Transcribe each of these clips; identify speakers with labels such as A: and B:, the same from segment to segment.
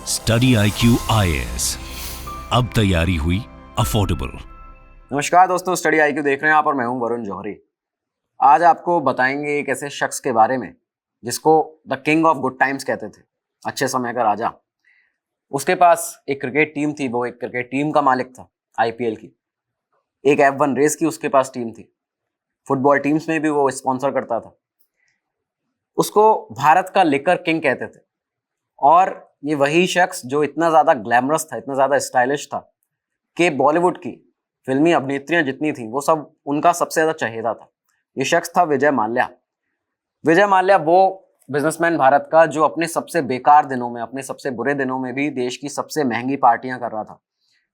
A: Study IQ IAS, अब तैयारी हुई अफोर्डेबल।
B: नमस्कार दोस्तों, स्टडी IQ देख रहे हैं आप और मैं हूं वरुण जौहरी। आज आपको बताएंगे एक ऐसे शख्स के बारे में जिसको the king of good times कहते थे, अच्छे समय का राजा। उसके पास एक क्रिकेट टीम थी, वो एक क्रिकेट टीम का मालिक था, IPL की। एक F1 रेस की उसके पास टीम थी, फुटबॉल टीम्स में भी वो स्पॉन्सर करता था। उसको भारत का लिकर किंग कहते थे। और ये वही शख्स जो इतना ज्यादा ग्लैमरस था, इतना ज्यादा स्टाइलिश था कि बॉलीवुड की फिल्मी अभिनेत्रियां जितनी थी वो सब उनका सबसे ज्यादा चहेता था। ये शख्स था विजय माल्या। विजय माल्या वो बिजनेसमैन भारत का जो अपने सबसे बेकार दिनों में, अपने सबसे बुरे दिनों में भी देश की सबसे महंगी पार्टियां कर रहा था।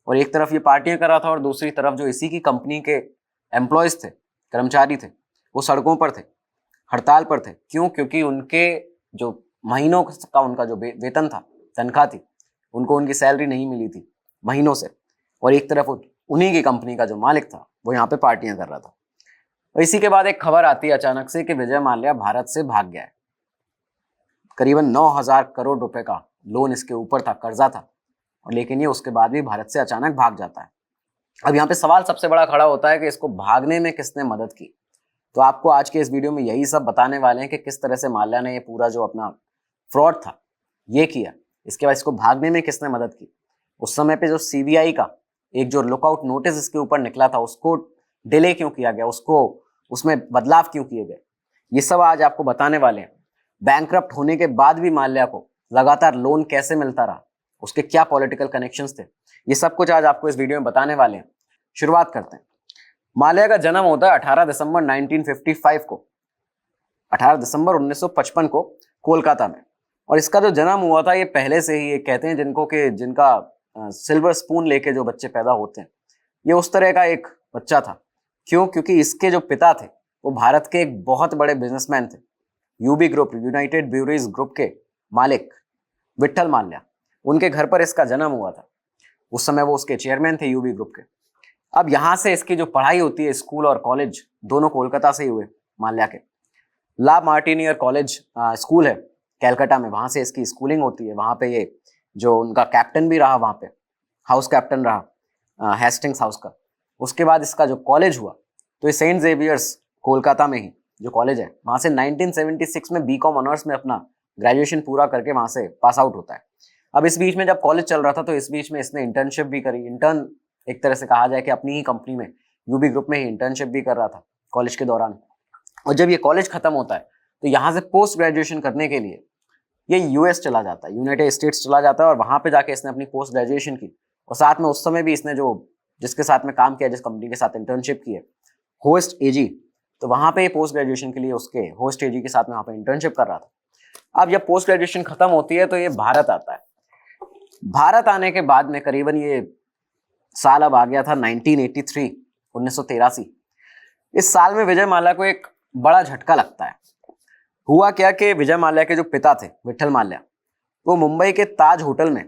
B: और एक तरफ ये पार्टियां कर रहा था और दूसरी तरफ जो इसी की कंपनी के एम्प्लॉयज थे, कर्मचारी थे, वो सड़कों पर थे, हड़ताल पर थे। क्यों? क्योंकि उनके जो महीनों का उनका जो वेतन था, तनख्वाह थी, उनको उनकी सैलरी नहीं मिली थी महीनों से। और एक तरफ उन्हीं की कंपनी का जो मालिक था वो यहाँ पे पार्टियां कर रहा था। और इसी के बाद एक खबर आती है अचानक से कि विजय माल्या भारत से भाग गया है। करीबन 9,000 करोड़ रुपए का लोन इसके ऊपर था, कर्जा था, और लेकिन ये उसके बाद भी भारत से अचानक भाग जाता है। अब यहाँ पे सवाल सबसे बड़ा खड़ा होता है कि इसको भागने में किसने मदद की। तो आपको आज के इस वीडियो में यही सब बताने वाले हैं कि किस तरह से माल्या ने ये पूरा जो अपना फ्रॉड था ये किया। इसके बाद इसको भागने में किसने मदद की। उस समय पे जो CBI का एक जो लुकआउट नोटिस इसके ऊपर निकला था उसको डिले क्यों किया गया, उसको उसमें बदलाव क्यों किए गए, ये सब आज आपको बताने वाले हैं। बैंकक्रप्ट होने के बाद भी माल्या को लगातार लोन कैसे मिलता रहा, उसके क्या पॉलिटिकल कनेक्शंस थे, ये सब कुछ आज आपको इस वीडियो में बताने वाले हैं। शुरुआत करते हैं। माल्या का जन्म होता है 18 दिसंबर 1955 को, 18 दिसंबर 1955 को कोलकाता में। और इसका जो जन्म हुआ था ये पहले से ही, ये कहते हैं जिनका सिल्वर स्पून लेके जो बच्चे पैदा होते हैं, ये उस तरह का एक बच्चा था। क्यों? क्योंकि इसके जो पिता थे वो भारत के एक बहुत बड़े बिजनेसमैन थे, UB group, United breweries group के मालिक विट्ठल माल्या। उनके घर पर इसका जन्म हुआ था। उस समय वो उसके चेयरमैन थे UB ग्रुप के। अब यहाँ से इसकी जो पढ़ाई होती है, स्कूल और कॉलेज दोनों कोलकाता से ही हुए माल्या के। ला मार्टिनियर कॉलेज स्कूल है कैलकाटा में, वहां से इसकी स्कूलिंग होती है। वहां पे ये जो उनका कैप्टन भी रहा, वहां पे हाउस कैप्टन रहा हेस्टिंग्स हाउस का। उसके बाद इसका जो कॉलेज हुआ तो ये सेंट जेवियर्स कोलकाता में ही जो कॉलेज है, वहां से 1976 में BCom ऑनर्स में अपना ग्रेजुएशन पूरा करके वहां से पास आउट होता है। अब इस बीच में जब कॉलेज चल रहा था तो इस बीच में इसने इंटर्नशिप भी करी। इंटर्न एक तरह से कहा जाए कि अपनी ही कंपनी में UB ग्रुप में ही इंटर्नशिप भी कर रहा था कॉलेज के दौरान। और जब ये कॉलेज खत्म होता है तो यहाँ से पोस्ट ग्रेजुएशन करने के लिए ये US चला जाता है, यूनाइटेड स्टेट्स चला जाता है। और वहां पे जाके इसने अपनी पोस्ट ग्रेजुएशन की। और साथ में उस समय भी इसने जिसके साथ में काम किया, जिस कंपनी के साथ इंटर्नशिप की है, होस्ट AG, तो वहां पे पोस्ट ग्रेजुएशन के लिए उसके होस्ट AG के साथ में वहां पे इंटर्नशिप कर रहा था। अब जब पोस्ट ग्रेजुएशन खत्म होती है तो ये भारत आता है। भारत आने के बाद में करीबन ये साल अब आ गया था 1983, 1983। इस साल में विजय माल्या को एक बड़ा झटका लगता है। हुआ क्या कि विजय माल्या के जो पिता थे विट्ठल माल्या, वो मुंबई के ताज होटल में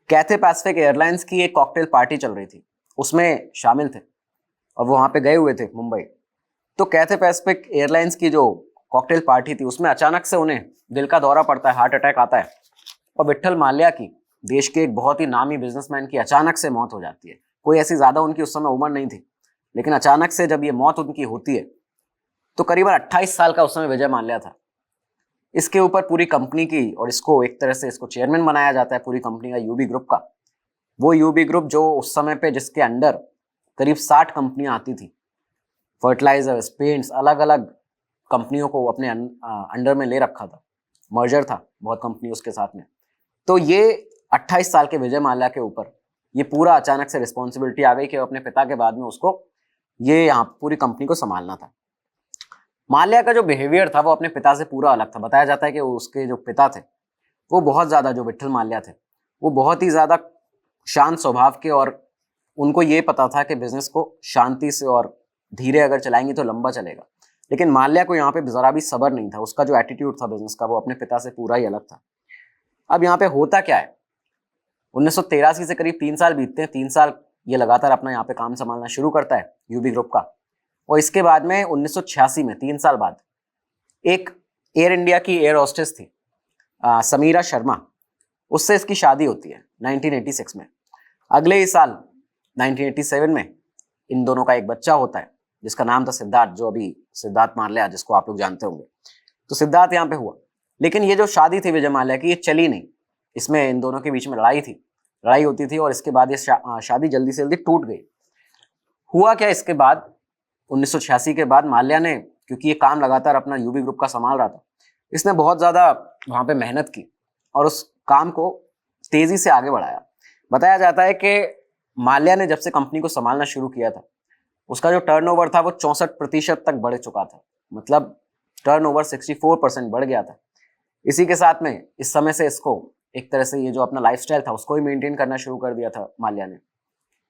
B: कैथे पैसिफिक एयरलाइंस की एक कॉकटेल पार्टी चल रही थी, उसमें शामिल थे और वो वहां पे गए हुए थे मुंबई। तो कैथे पैसिफिक एयरलाइंस की जो कॉकटेल पार्टी थी उसमें अचानक से उन्हें दिल का दौरा पड़ता है, हार्ट अटैक आता है। और विट्ठल माल्या की, देश के एक बहुत ही नामी बिजनेसमैन की, अचानक से मौत हो जाती है। कोई ऐसी ज्यादा उनकी उस समय उम्र नहीं थी, लेकिन अचानक से जब ये मौत उनकी होती है तो करीबन 28 साल का उस समय विजय माल्या था। इसके ऊपर पूरी कंपनी की, और इसको एक तरह से इसको चेयरमैन बनाया जाता है पूरी कंपनी का, UB ग्रुप का। वो UB ग्रुप जो उस समय पे जिसके अंडर करीब 60 कंपनियां आती थी, फर्टिलाइजर्स, पेंट्स, अलग अलग कंपनियों को अपने अंडर में ले रखा था। मर्जर था बहुत कंपनी उसके साथ में। तो ये 28 साल के विजय माल्या के ऊपर ये पूरा अचानक से रिस्पॉन्सिबिलिटी आ गई कि अपने पिता के बाद में उसको ये यहाँ पूरी कंपनी को संभालना था। माल्या का जो बिहेवियर था वो अपने पिता से पूरा अलग था। बताया जाता है कि उसके जो पिता थे वो बहुत ज्यादा, जो विट्ठल माल्या थे, वो बहुत ही ज्यादा शांत स्वभाव के, और उनको ये पता था कि बिजनेस को शांति से और धीरे अगर चलाएंगे तो लंबा चलेगा। लेकिन माल्या को यहाँ पे जरा भी सब्र नहीं था। उसका जो एटीट्यूड था बिजनेस का वो अपने पिता से पूरा ही अलग था। अब यहाँ पे होता क्या है, 1983 से करीब 3 साल बीतते हैं। 3 साल ये लगातार अपना यहाँ पे काम संभालना शुरू करता है UB ग्रुप का। और इसके बाद में 1986 में, 3 साल बाद, एक एयर इंडिया की एयर होस्टेस थी समीरा शर्मा। उससे इसकी शादी होती है 1986 में। अगले ही साल 1987 में इन दोनों का एक बच्चा होता है जिसका नाम था सिद्धार्थ, जो अभी सिद्धार्थ माल्या जिसको आप लोग जानते होंगे। तो सिद्धार्थ यहाँ पे हुआ, लेकिन ये जो शादी थी विजय माल्या की, ये चली नहीं। इसमें इन दोनों के बीच में लड़ाई होती थी और इसके बाद ये शादी जल्दी से जल्दी टूट गई। हुआ क्या, इसके बाद 1986 के बाद माल्या ने, क्योंकि ये काम लगातार अपना यूबी ग्रुप का संभाल रहा था, इसने बहुत ज्यादा वहां पे मेहनत की और उस काम को तेजी से आगे बढ़ाया। बताया जाता है कि माल्या ने जब से कंपनी को संभालना शुरू किया था, उसका जो टर्नओवर था वो 64% तक बढ़ चुका था। मतलब टर्नओवर 64% बढ़ गया था। इसी के साथ में इस समय से इसको एक तरह से ये जो अपना लाइफस्टाइल था उसको ही मेंटेन करना शुरू कर दिया था माल्या ने।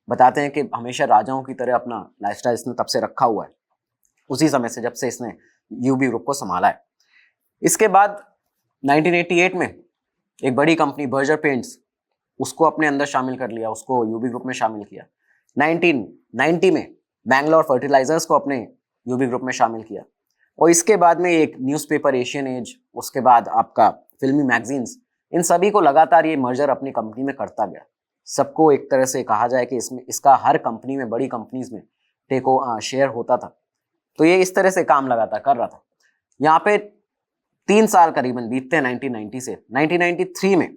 B: बताते हैं कि हमेशा राजाओं की तरह अपना लाइफस्टाइल इसने तब से रखा हुआ है, उसी समय से जब से इसने यूबी ग्रुप को संभाला है। इसके बाद 1988 में एक बड़ी कंपनी बर्जर पेंट्स, उसको अपने अंदर शामिल कर लिया, उसको यूबी ग्रुप में शामिल किया। 1990 में बैंगलोर फर्टिलाइजर्स को अपने यूबी ग्रुप में शामिल किया। और इसके बाद में एक न्यूज़पेपर एशियन एज, उसके बाद आपका फिल्मी मैगजीन्स, इन सभी को लगातार ये मर्जर अपनी कंपनी में करता गया। सबको एक तरह से कहा जाए कि इसमें इसका हर कंपनी में, बड़ी कंपनीज में शेयर होता था। तो ये इस तरह से काम लगातार कर रहा था। यहाँ पे 3 साल करीबन बीतते हैं 1990 से। 1993 में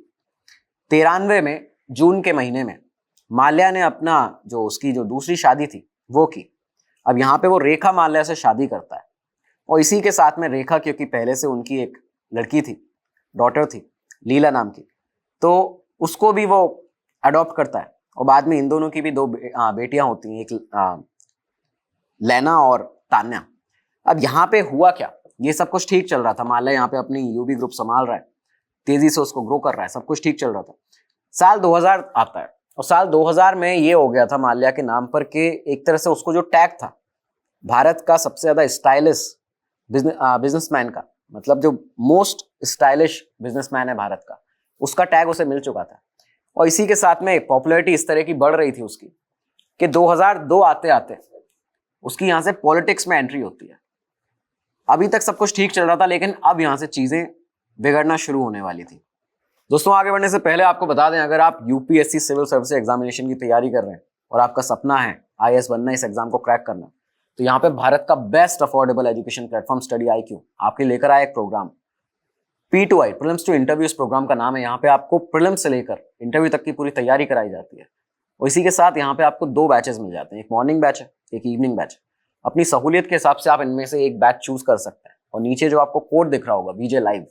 B: 93 में जून के महीने में माल्या ने अपना जो उसकी जो दूसरी शादी थी वो की। अब यहाँ पे वो रेखा माल्या से शादी करता है और इसी के साथ में रेखा, क्योंकि पहले से उनकी एक लड़की थी, डॉटर थी लीला नाम की, तो उसको भी वो अडॉप्ट करता है। और बाद में इन दोनों की भी 2 बेटियां होती हैं, एक लैना और तान्या। अब यहाँ पे हुआ क्या, ये सब कुछ ठीक चल रहा था, माल्या यहाँ पे अपनी यूबी ग्रुप संभाल रहा है, तेजी से उसको ग्रो कर रहा है, सब कुछ ठीक चल रहा था। साल 2000 आता है और साल 2000 में ये हो गया था माल्या के नाम पर कि एक तरह से उसको जो टैग था भारत का सबसे ज्यादा स्टाइलिश बिजनेसमैन का, मतलब जो मोस्ट स्टाइलिश बिजनेसमैन है भारत का, उसका टैग उसे मिल चुका था। और इसी के साथ में पॉपुलैरिटी इस तरह की बढ़ रही थी उसकी कि 2002 आते आते उसकी यहां से पॉलिटिक्स में एंट्री होती है। अभी तक सब कुछ ठीक चल रहा था, लेकिन अब यहां से चीजें बिगड़ना शुरू होने वाली थी। दोस्तों, आगे बढ़ने से पहले आपको बता दें, अगर आप यूपीएससी सिविल सर्विस एग्जामिनेशन की तैयारी कर रहे हैं और आपका सपना है आईएएस बनना, इस एग्जाम को क्रैक करना, तो यहाँ पे भारत का best affordable education platform study IQ आपके लेकर आया एक program P2I, prelims to interview. इस प्रोग्राम का नाम है। यहाँ पे आपको प्रीलिम्स से लेकर इंटरव्यू तक की पूरी तैयारी कराई जाती है और इसी के साथ यहाँ पे आपको 2 बैचेस मिल जाते हैं, एक मॉर्निंग बैच है, एक इवनिंग बैच। अपनी सहूलियत के हिसाब से आप इनमें से एक बैच चूज कर सकते हैं। और नीचे जो आपको कोड दिख रहा होगा VJ Live,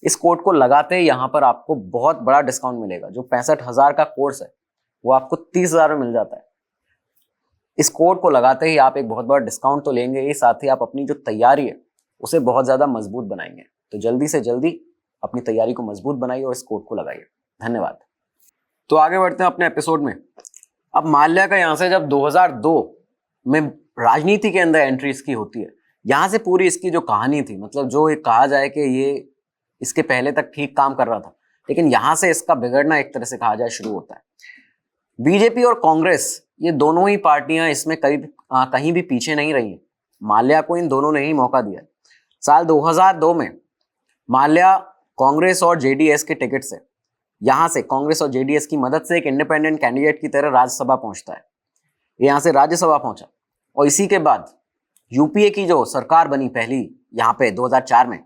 B: इस कोड को लगाते ही यहाँ पर आपको बहुत बड़ा डिस्काउंट मिलेगा। जो 65,000 का कोर्स है वो आपको 30,000 में मिल जाता है। इस कोड को लगाते ही आप एक बहुत बड़ा डिस्काउंट तो लेंगे ही, साथ ही आप अपनी जो तैयारी है उसे बहुत ज्यादा मजबूत बनाएंगे। तो जल्दी से जल्दी अपनी तैयारी को मजबूत बनाइए और इस कोड को लगाइए। धन्यवाद। तो आगे बढ़ते हैं अपने एपिसोड में। अब माल्या का यहाँ से जब 2002 में राजनीति के अंदर एंट्री इसकी होती है, यहाँ से पूरी इसकी जो कहानी थी, मतलब जो एक कहा जाए कि ये इसके पहले तक ठीक काम कर रहा था, लेकिन यहाँ से इसका बिगड़ना एक तरह से कहा जाए शुरू होता है। बीजेपी और कांग्रेस, ये दोनों ही पार्टियां इसमें कहीं भी पीछे नहीं रही हैं। माल्या को इन दोनों ने ही मौका दिया। साल 2002 में माल्या कांग्रेस और जेडीएस के टिकट से, यहां से कांग्रेस और जेडीएस की मदद से एक इंडिपेंडेंट कैंडिडेट की तरह राज्यसभा पहुंचता है। यहां से राज्यसभा पहुंचा और इसी के बाद यूपीए की जो सरकार बनी पहली यहाँ पे 2004 में,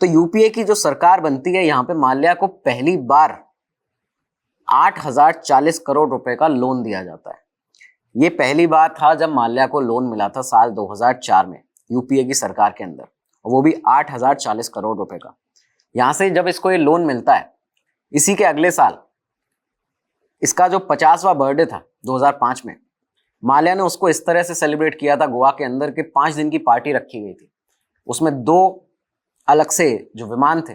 B: तो यूपीए की जो सरकार बनती है, यहाँ पे माल्या को पहली बार 8,040 करोड़ रुपए का लोन दिया जाता है। ये पहली बार था जब माल्या को लोन मिला था साल 2004 में यूपीए की सरकार के अंदर, और वो भी 8,040 करोड़ रुपए का। यहां से जब इसको ये लोन मिलता है, इसी के अगले साल इसका जो 50वां बर्थडे था 2005 में, माल्या ने उसको इस तरह से सेलिब्रेट किया था गोवा के अंदर कि 5 दिन की पार्टी रखी गई थी। उसमें 2 अलग से जो विमान थे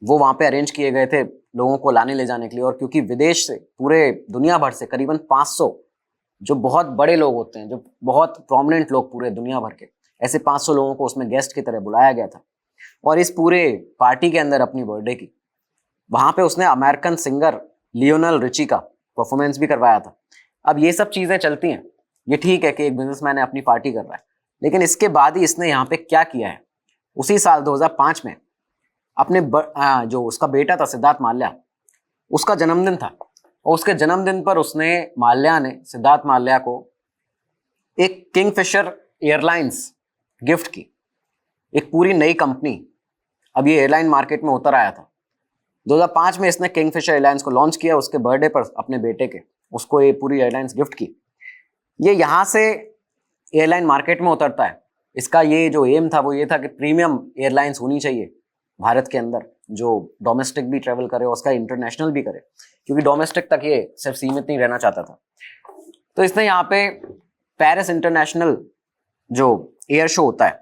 B: वो वहां पे अरेंज किए गए थे लोगों को लाने ले जाने के लिए। और क्योंकि विदेश से, पूरे दुनिया भर से करीबन 500 जो बहुत बड़े लोग होते हैं, जो बहुत प्रोमिनेंट लोग पूरे दुनिया भर के, ऐसे 500 लोगों को उसमें गेस्ट की तरह बुलाया गया था। और इस पूरे पार्टी के अंदर अपनी बर्थडे की, वहां पे उसने अमेरिकन सिंगर लियोनेल रिची का परफॉर्मेंस भी करवाया था। अब ये सब चीजें चलती हैं, ये ठीक है कि एक बिजनेसमैन है अपनी पार्टी कर रहा है, लेकिन इसके बाद ही इसने यहाँ पे क्या किया है, उसी साल 2005 में अपने जो उसका बेटा था सिद्धार्थ माल्या, उसका जन्मदिन था और उसके जन्मदिन पर उसने माल्या ने सिद्धार्थ माल्या को एक किंगफिशर एयरलाइंस गिफ्ट की, एक पूरी नई कंपनी। अब ये एयरलाइन मार्केट में उतर आया था। 2005 में इसने किंगफिशर एयरलाइंस को लॉन्च किया, उसके बर्थडे पर अपने बेटे के उसको ये पूरी एयरलाइंस गिफ्ट की। ये यहाँ से एयरलाइन मार्केट में उतरता है। इसका ये जो एम था वो ये था कि प्रीमियम एयरलाइंस होनी चाहिए भारत के अंदर, जो डोमेस्टिक भी ट्रेवल करे और उसका इंटरनेशनल भी करे, क्योंकि डोमेस्टिक तक ये सिर्फ सीमित नहीं रहना चाहता था। तो इसने यहाँ पे पेरिस इंटरनेशनल जो एयर शो होता है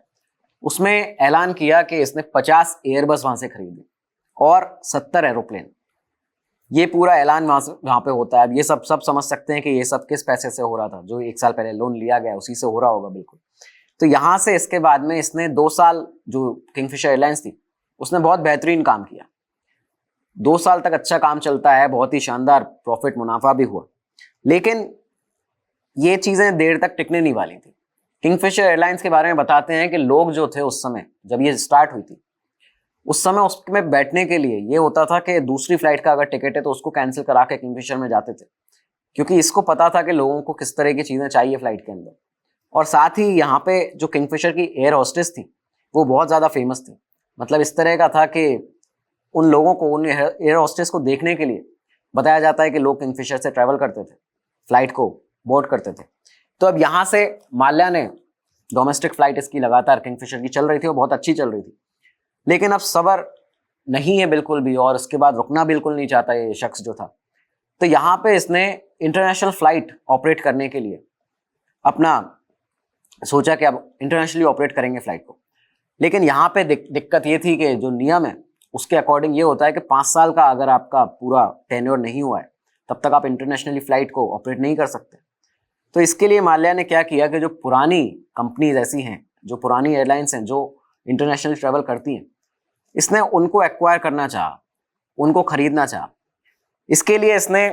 B: उसमें ऐलान किया कि इसने 50 एयरबस वहां से खरीदे और 70 एरोप्लेन। ये पूरा ऐलान वहां पे होता है। अब ये सब समझ सकते हैं कि ये सब किस पैसे से हो रहा था, जो 1 साल पहले लोन लिया गया उसी से हो रहा होगा बिल्कुल। तो यहाँ से इसके बाद में इसने 2 साल जो किंगफिशर एयरलाइंस थी उसने बहुत बेहतरीन काम किया। 2 साल तक अच्छा काम चलता है, बहुत ही शानदार प्रॉफिट मुनाफा भी हुआ, लेकिन ये चीजें देर तक टिकने नहीं वाली थी। किंगफिशर एयरलाइंस के बारे में बताते हैं कि लोग जो थे उस समय जब ये स्टार्ट हुई थी उस समय उसमें बैठने के लिए ये होता था कि दूसरी फ्लाइट का अगर टिकट है तो उसको कैंसिल करा के किंगफिशर में जाते थे, क्योंकि इसको पता था कि लोगों को किस तरह की चीजें चाहिए फ्लाइट के अंदर। और साथ ही यहाँ पे जो किंगफिशर की एयर होस्टेस थी वो बहुत ज्यादा फेमस थी। मतलब इस तरह का था कि उन लोगों को, उन एयर होस्टेस को देखने के लिए बताया जाता है कि लोग किंगफिशर से ट्रैवल करते थे, फ्लाइट को बोर्ड करते थे। तो अब यहाँ से माल्या ने डोमेस्टिक फ्लाइट इसकी लगातार किंगफिशर की चल रही थी और बहुत अच्छी चल रही थी, लेकिन अब सब्र नहीं है बिल्कुल भी और उसके बाद रुकना बिल्कुल नहीं चाहता ये शख्स जो था। तो यहाँ पे इसने इंटरनेशनल फ्लाइट ऑपरेट करने के लिए अपना सोचा कि अब इंटरनेशनली ऑपरेट करेंगे फ्लाइट को। लेकिन यहाँ पे दिक्कत ये थी कि जो नियम है उसके अकॉर्डिंग ये होता है कि 5 साल का अगर आपका पूरा टेन्योर नहीं हुआ है तब तक आप इंटरनेशनली फ्लाइट को ऑपरेट नहीं कर सकते। तो इसके लिए माल्या ने क्या किया कि जो पुरानी कंपनीज ऐसी हैं, जो पुरानी एयरलाइंस हैं जो इंटरनेशनल ट्रैवल करती हैं, इसने उनको एक्वायर करना चाहा, उनको खरीदना चाहा। इसके लिए इसने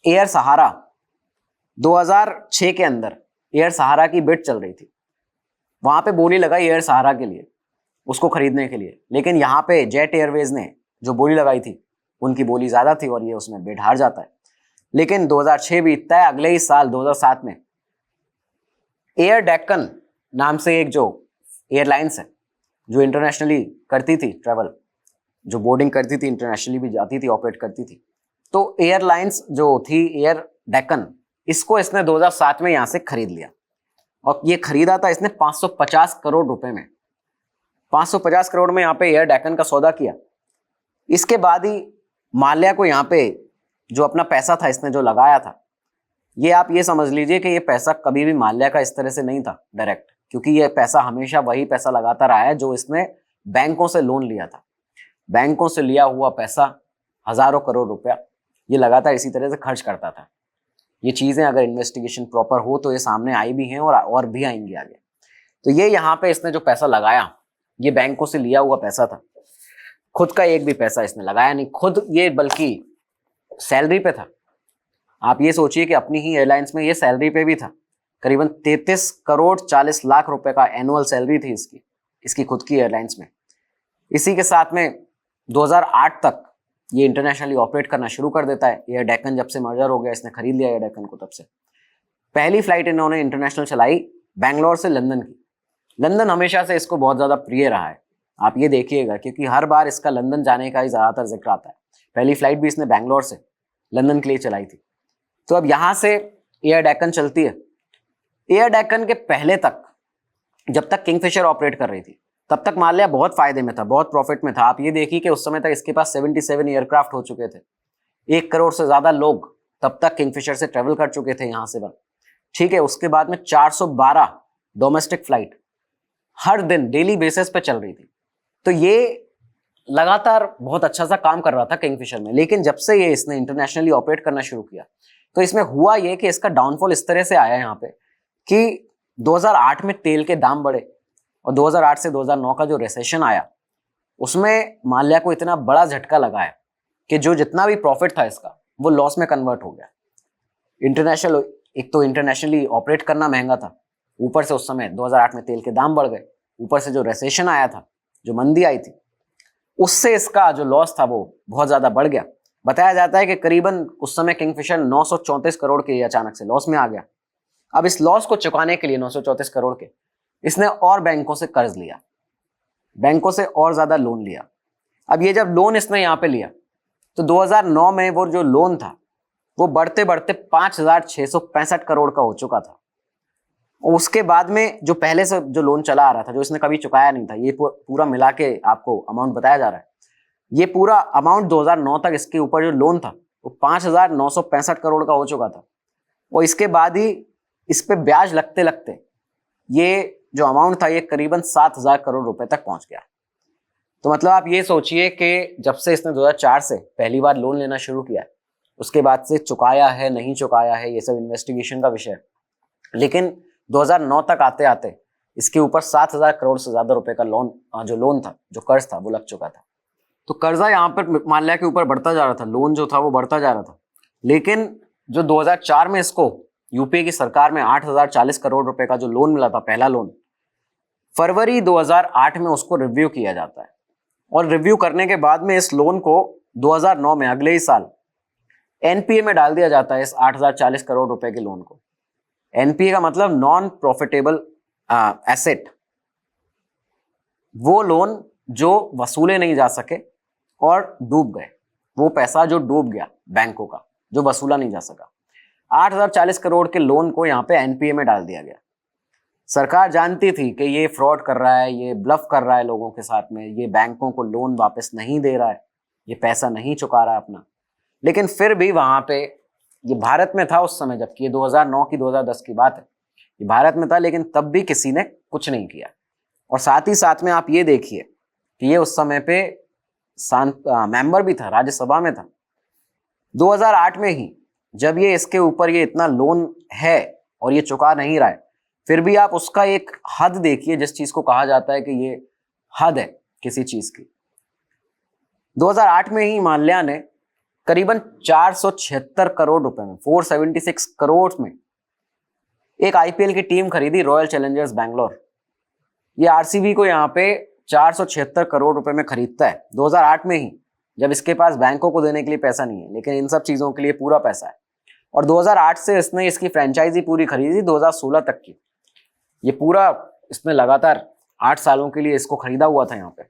B: एयर सहारा 2006 के अंदर एयर सहारा की बिड चल रही थी, वहां पे बोली लगाई एयर सहारा के लिए उसको खरीदने के लिए। लेकिन यहाँ पे जेट एयरवेज ने जो बोली लगाई थी उनकी बोली ज्यादा थी और ये उसमें बिड हार जाता है। लेकिन 2006 बीतता है, अगले ही साल 2007 में एयर डेक्कन नाम से एक जो एयरलाइंस है जो इंटरनेशनली करती थी ट्रैवल, जो बोर्डिंग करती थी, इंटरनेशनली भी जाती थी, ऑपरेट करती थी, तो एयरलाइंस जो थी एयर डेक्कन, इसको इसने 2007 में यहां से खरीद लिया। और ये खरीदा था इसने 550 करोड़ रुपए में। 550 करोड़ में यहाँ पे एयर डेक्कन का सौदा किया। इसके बाद ही माल्या को यहाँ पे जो अपना पैसा था इसने जो लगाया था, ये आप ये समझ लीजिए कि ये पैसा कभी भी माल्या का इस तरह से नहीं था डायरेक्ट, क्योंकि ये पैसा हमेशा वही पैसा लगाता रहा है जो इसने बैंकों से लोन लिया था। बैंकों से लिया हुआ पैसा हजारों करोड़ रुपया ये लगातार इसी तरह से खर्च करता था। ये चीजें अगर इन्वेस्टिगेशन प्रॉपर हो तो ये सामने आई भी हैं और भी आएंगी आगे। तो ये यहाँ पे इसने जो पैसा लगाया ये बैंकों से लिया हुआ पैसा था, खुद का एक भी पैसा इसने लगाया नहीं, खुद ये बल्कि सैलरी पे था। आप ये सोचिए कि अपनी ही एयरलाइंस में ये सैलरी पे भी था। करीबन 33 करोड़ 40 लाख रुपए का एनुअल सैलरी थी इसकी खुद की एयरलाइंस में। इसी के साथ में 2008 तक ये इंटरनेशनली ऑपरेट करना शुरू कर देता है। एयर डेक्कन जब से मर्जर हो गया, इसने खरीद लिया एयर डेक्कन को, तब से पहली फ्लाइट इन्होंने इंटरनेशनल चलाई बैंगलोर से लंदन की। लंदन हमेशा से इसको बहुत ज्यादा प्रिय रहा है, आप ये देखिएगा, क्योंकि हर बार इसका लंदन जाने का ही ज्यादातर जिक्र आता है। पहली फ्लाइट भी इसने बैंगलोर से लंदन के लिए चलाई थी। तो अब यहां से एयर डेक्कन चलती है। एयर डेक्कन के पहले तक, जब तक किंगफिशर ऑपरेट कर रही थी, तब तक माल्या बहुत फायदे में था, बहुत प्रॉफिट में था। आप ये देखिए कि उस समय तक इसके पास 77 एयरक्राफ्ट हो चुके थे। 1 करोड़ से ज्यादा लोग तब तक किंगफिशर से ट्रेवल कर चुके थे यहां से वहां, ठीक है। उसके बाद में 412 डोमेस्टिक फ्लाइट हर दिन डेली बेसिस पे चल रही थी। तो ये लगातार बहुत अच्छा सा काम कर रहा था किंगफिशर में। लेकिन जब से ये इसने इंटरनेशनली ऑपरेट करना शुरू किया तो इसमें हुआ ये कि इसका डाउनफॉल इस तरह से आया यहाँ पे कि 2008 में तेल के दाम बढ़े और 2008 से 2009 का जो रिसेशन आया उसमें माल्या को इतना बड़ा झटका लगा है कि जो जितना भी प्रॉफिट था इसका वो लॉस में कन्वर्ट हो गया। इंटरनेशनल, एक तो इंटरनेशनली ऑपरेट करना महंगा था, ऊपर से उस समय 2008 में तेल के दाम बढ़ गए, ऊपर से जो रिसेशन आया था, जो मंदी आई थी, उससे इसका जो लॉस था वो बहुत ज्यादा बढ़ गया। बताया जाता है कि करीबन उस समय किंगफिशर 934 करोड़ के अचानक से लॉस में आ गया। अब इस लॉस को चुकाने के लिए 934 करोड़ के इसने और बैंकों से कर्ज लिया, बैंकों से और ज्यादा लोन लिया। अब ये जब लोन इसने यहाँ पे लिया तो 2009 में वो जो लोन था वो बढ़ते बढ़ते 5,665 करोड़ का हो चुका था। और उसके बाद में जो पहले से जो लोन चला आ रहा था, जो इसने कभी चुकाया नहीं था, ये पूरा मिला के आपको अमाउंट बताया जा रहा है। ये पूरा अमाउंट 2009 तक इसके ऊपर जो लोन था वो 5,965 करोड़ का हो चुका था। और इसके बाद ही इस पे ब्याज लगते लगते ये जो अमाउंट था ये करीबन 7,000 करोड़ रुपए तक पहुंच गया। तो मतलब आप ये सोचिए कि जब से इसने 2004 से पहली बार लोन लेना शुरू किया, उसके बाद से चुकाया है नहीं चुकाया है, ये सब इन्वेस्टिगेशन का विषय है। लेकिन 2009 तक आते आते इसके ऊपर 7,000 करोड़ से ज्यादा रुपए का लोन था, जो कर्ज था, वो लग चुका था। तो कर्जा यहाँ पर माल्या के ऊपर बढ़ता जा रहा था, लोन जो था वो बढ़ता जा रहा था। लेकिन जो 2004 में इसको यूपीए की सरकार में 8,040 करोड़ रुपए का जो लोन मिला था, पहला लोन, फरवरी 2008 में उसको रिव्यू किया जाता है। और रिव्यू करने के बाद में इस लोन को 2009 में, अगले ही साल, एनपीए में डाल दिया जाता है। इस 8,040 करोड़ रुपए के लोन को, एनपीए का मतलब नॉन प्रॉफिटेबल एसेट, वो लोन जो वसूले नहीं जा सके और डूब गए, वो पैसा जो डूब गया बैंकों का, जो वसूला नहीं जा सका। 8,040 करोड़ के लोन को यहाँ पे एनपीए में डाल दिया गया। सरकार जानती थी कि ये फ्रॉड कर रहा है, ये ब्लफ कर रहा है लोगों के साथ में, ये बैंकों को लोन वापस नहीं दे रहा है, ये पैसा नहीं चुका रहा है अपना। लेकिन फिर भी वहां पे, ये भारत में था उस समय, जबकि ये 2009 की 2010 की बात है, ये भारत में था, लेकिन तब भी किसी ने कुछ नहीं किया। और साथ ही साथ में आप ये देखिए कि ये उस समय पे मेंबर भी था, राज्यसभा में था। 2008 में ही जब ये इसके ऊपर ये इतना लोन है और ये चुका नहीं रहा है, फिर भी आप उसका एक हद देखिए, जिस चीज को कहा जाता है कि ये हद है किसी चीज की। 2008 में ही माल्या ने करीबन 476 करोड़ रुपए में, 476 करोड़ में एक आईपीएल की टीम खरीदी, रॉयल चैलेंजर्स बैंगलोर। ये आरसीबी को यहाँ पे 476 करोड़ रुपए में खरीदता है 2008 में ही, जब इसके पास बैंकों को देने के लिए पैसा नहीं है, लेकिन इन सब चीजों के लिए पूरा पैसा है। और 2008 से इसने इसकी फ्रेंचाइजी पूरी खरीदी 2016 तक की। ये पूरा इसने लगातार 8 सालों के लिए इसको खरीदा हुआ था यहाँ पे।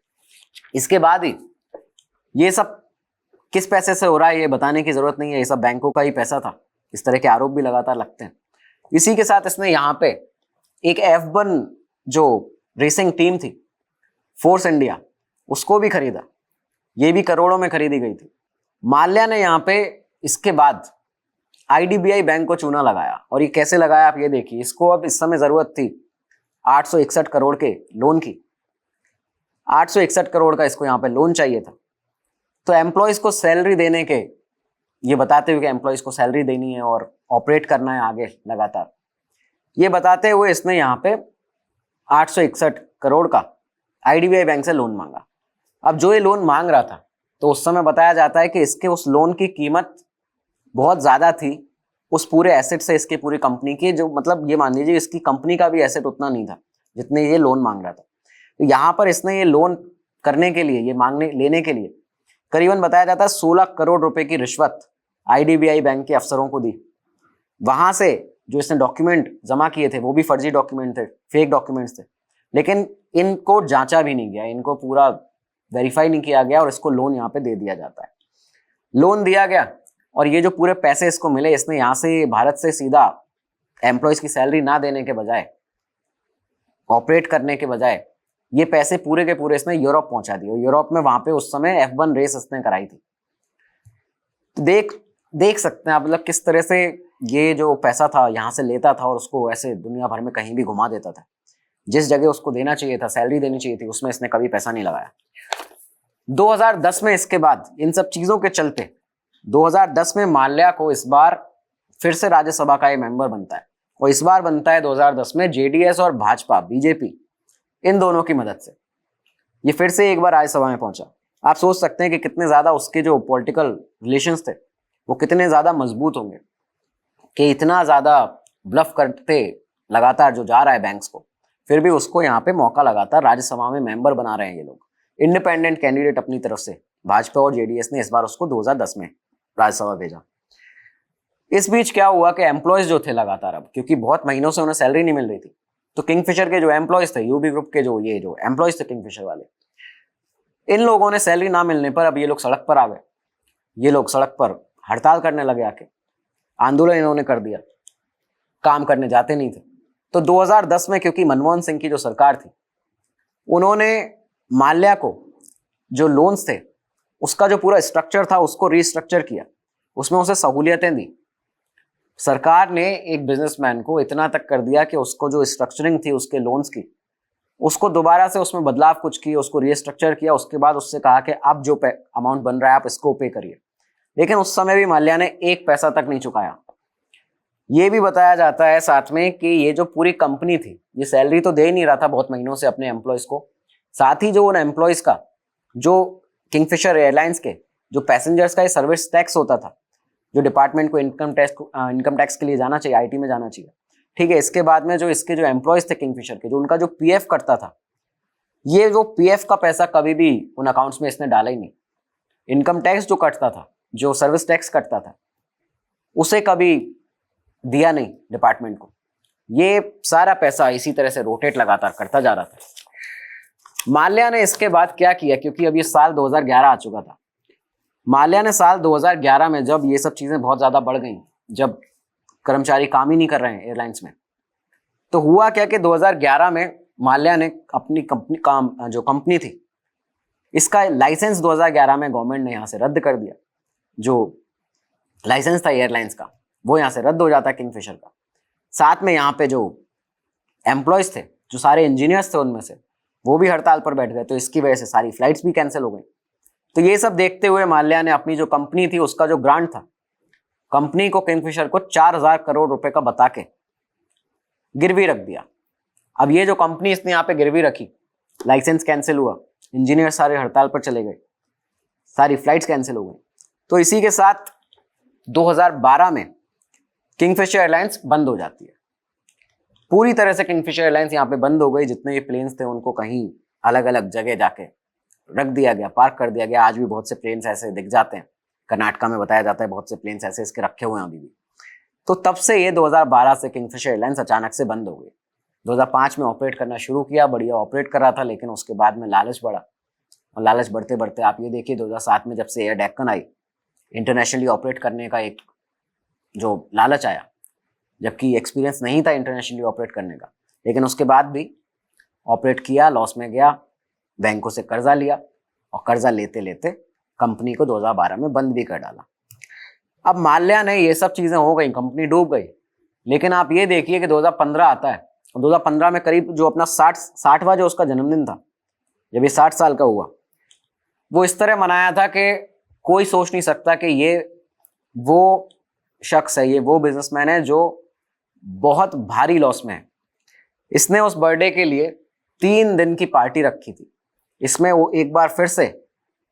B: इसके बाद ही ये सब किस पैसे से हो रहा है ये बताने की जरूरत नहीं है, ये सब बैंकों का ही पैसा था। इस तरह के आरोप भी लगातार लगते हैं। इसी के साथ इसने यहाँ पे एक F1 जो रेसिंग टीम थी, फोर्स इंडिया, उसको भी खरीदा। ये भी करोड़ों में खरीदी गई थी। माल्या ने यहाँ पे इसके बाद आईडीबीआई बैंक को चूना लगाया। और ये कैसे लगाया आप ये देखिए। इसको अब इस समय जरूरत थी 861 करोड़ के लोन की, 861 करोड़ का इसको यहाँ पे लोन चाहिए था। तो एम्प्लॉयज को सैलरी देने के, ये बताते हुए कि एम्प्लॉयज को सैलरी देनी है और ऑपरेट करना है आगे लगातार, ये बताते हुए इसने यहाँ पे 861 करोड़ का आईडीबीआई बैंक से लोन मांगा। अब जो ये लोन मांग रहा था, तो उस समय बताया जाता है कि इसके उस लोन की कीमत बहुत ज्यादा थी उस पूरे एसेट से, इसकी पूरी कंपनी की, जो मतलब ये मान लीजिए इसकी कंपनी का भी एसेट उतना नहीं था जितने ये लोन मांग रहा था। तो यहाँ पर इसने ये लोन करने के लिए, ये लेने के लिए करीबन बताया जाता है 16 करोड़ रुपए की रिश्वत आईडीबीआई बैंक के अफसरों को दी। वहां से जो इसने डॉक्यूमेंट जमा किए थे वो भी फर्जी डॉक्यूमेंट थे, फेक डॉक्यूमेंट्स थे, लेकिन इनको जांचा भी नहीं गया, इनको पूरा वेरीफाई नहीं किया गया और इसको लोन यहाँ पे दे दिया जाता है। लोन दिया गया और ये जो पूरे पैसे इसको मिले, इसने यहाँ से भारत से सीधा एम्प्लॉयज की सैलरी ना देने के बजाय, ऑपरेट करने के बजाय, ये पैसे पूरे के पूरे इसने यूरोप पहुंचा दिए। यूरोप में वहां पे उस समय F1 रेस इसने कराई थी। तो देख सकते हैं आप, मतलब किस तरह से ये जो पैसा था यहाँ से लेता था और उसको ऐसे दुनिया भर में कहीं भी घुमा देता था। जिस जगह उसको देना चाहिए था, सैलरी देनी चाहिए थी, उसमें इसने कभी पैसा नहीं लगाया। 2010 में इसके बाद इन सब चीजों के चलते 2010 में माल्या को इस बार फिर से राज्यसभा का ये मेंबर बनता है। और इस बार बनता है 2010 में जेडीएस और भाजपा, बीजेपी, इन दोनों की मदद से ये फिर से एक बार राज्यसभा में पहुंचा। आप सोच सकते हैं कि कितने ज्यादा उसके जो पॉलिटिकल रिलेशंस थे वो कितने ज्यादा मजबूत होंगे कि इतना ज्यादा ब्लफ करते लगातार जो जा रहा है बैंक्स को, फिर भी उसको यहाँ पे मौका लगातार राज्यसभा में मेंबर बना रहे हैं ये लोग। इंडिपेंडेंट कैंडिडेट अपनी तरफ से भाजपा और जेडीएस ने इस बार उसको 2010 में राज्यसभा भेजा। इस बीच क्या हुआ कि एम्प्लॉयज जो थे लगातार, अब क्योंकि बहुत महीनों से उन्हें सैलरी नहीं मिल रही थी, तो किंगफिशर के जो एम्प्लॉयज थे, यूबी ग्रुप के जो एम्प्लॉयज थे किंगफिशर वाले, इन लोगों ने सैलरी ना मिलने पर अब ये लोग सड़क पर आ गए। ये लोग सड़क पर हड़ताल करने लगे, आके आंदोलन इन्होंने कर दिया, काम करने जाते नहीं थे। तो 2010 में क्योंकि मनमोहन सिंह की जो सरकार थी, उन्होंने माल्या को जो लोन्स थे उसका जो पूरा स्ट्रक्चर था उसको रीस्ट्रक्चर किया, उसमें उसे सहूलियतें दी। सरकार ने एक बिजनेसमैन को इतना तक कर दिया कि उसको जो स्ट्रक्चरिंग थी उसके लोन्स की, उसको दोबारा से उसमें बदलाव कुछ किया, उसको रीस्ट्रक्चर किया। उसके बाद उससे कहा कि अब जो अमाउंट बन रहा है आप इसको पे करिए। लेकिन उस समय भी माल्या ने एक पैसा तक नहीं चुकाया। ये भी बताया जाता है साथ में कि ये जो पूरी कंपनी थी, ये सैलरी तो दे ही नहीं रहा था बहुत महीनों से अपने एम्प्लॉयज को, साथ ही जो उन एम्प्लॉयज का जो किंगफिशर एयरलाइंस के जो पैसेंजर्स का सर्विस टैक्स होता था, जो डिपार्टमेंट को इनकम टैक्स के लिए जाना चाहिए, आईटी में जाना चाहिए, ठीक है, इसके बाद में जो इसके जो एम्प्लॉयज थे किंगफिशर के, जो उनका जो पीएफ कटता था, ये जो पीएफ का पैसा कभी भी उन अकाउंट्स में इसने डाला ही नहीं। इनकम टैक्स जो कटता था, जो सर्विस टैक्स कटता था, उसे कभी दिया नहीं डिपार्टमेंट को। ये सारा पैसा इसी तरह से रोटेट लगातार करता जा रहा था। माल्या ने इसके बाद क्या किया, क्योंकि अब ये साल 2011 आ चुका था, माल्या ने साल 2011 में जब ये सब चीजें बहुत ज्यादा बढ़ गई, जब कर्मचारी काम ही नहीं कर रहे हैं एयरलाइंस में, तो हुआ क्या कि 2011 में माल्या ने अपनी कंपनी थी, इसका लाइसेंस 2011 में गवर्नमेंट ने यहाँ से रद्द कर दिया। जो लाइसेंस था एयरलाइंस का वो यहाँ से रद्द हो जाता है किंगफिशर का। साथ में यहाँ पे जो एम्प्लॉयज थे, जो सारे इंजीनियर्स थे उनमें से, वो भी हड़ताल पर बैठ गए, तो इसकी वजह से सारी फ्लाइट्स भी कैंसिल हो गई। तो ये सब देखते हुए माल्या ने अपनी जो कंपनी थी उसका जो ग्रांट था, कंपनी को किंगफिशर को 4,000 करोड़ रुपए का बता के गिरवी रख दिया। अब ये जो कंपनी इसने यहाँ पे गिरवी रखी, लाइसेंस कैंसिल हुआ, इंजीनियर सारे हड़ताल पर चले गए, सारी फ्लाइट्स कैंसिल हो गई। तो इसी के साथ 2012 में किंगफिशर एयरलाइंस बंद हो जाती है। पूरी तरह से किंगफिशर एयरलाइंस यहाँ पे बंद हो गई। जितने ये प्लेन्स थे उनको कहीं अलग अलग जगह जाके रख दिया गया, पार्क कर दिया गया। आज भी बहुत से प्लेन्स ऐसे दिख जाते हैं, कर्नाटका में बताया जाता है बहुत से प्लेन्स ऐसे इसके रखे हुए हैं अभी भी। तो तब से ये 2012 से किंगफिशर एयरलाइंस अचानक से बंद हो गई। 2005 में ऑपरेट करना शुरू किया, बढ़िया ऑपरेट कर रहा था, लेकिन उसके बाद में लालच बढ़ा, और लालच बढ़ते बढ़ते आप ये देखिए 2007 में जब से एयर डेक्कन आई, इंटरनेशनली ऑपरेट करने का एक जो लालच आया, जबकि एक्सपीरियंस नहीं था इंटरनेशनली ऑपरेट करने का, लेकिन उसके बाद भी ऑपरेट किया, लॉस में गया, बैंकों से कर्जा लिया, और कर्जा लेते लेते कंपनी को 2012 में बंद भी कर डाला। अब माल्या ने ये सब चीजें हो गई, कंपनी डूब गई। लेकिन आप ये देखिए कि 2015 आता है, और 2015 में करीब जो अपना 60वां जो उसका जन्मदिन था, जब ये 60 साल का हुआ, वो इस तरह मनाया था कि कोई सोच नहीं सकता कि ये वो शख्स है, ये वो बिजनेसमैन है जो बहुत भारी लॉस में है। इसने उस बर्थडे के लिए 3 दिन की पार्टी रखी थी। इसमें वो एक बार फिर से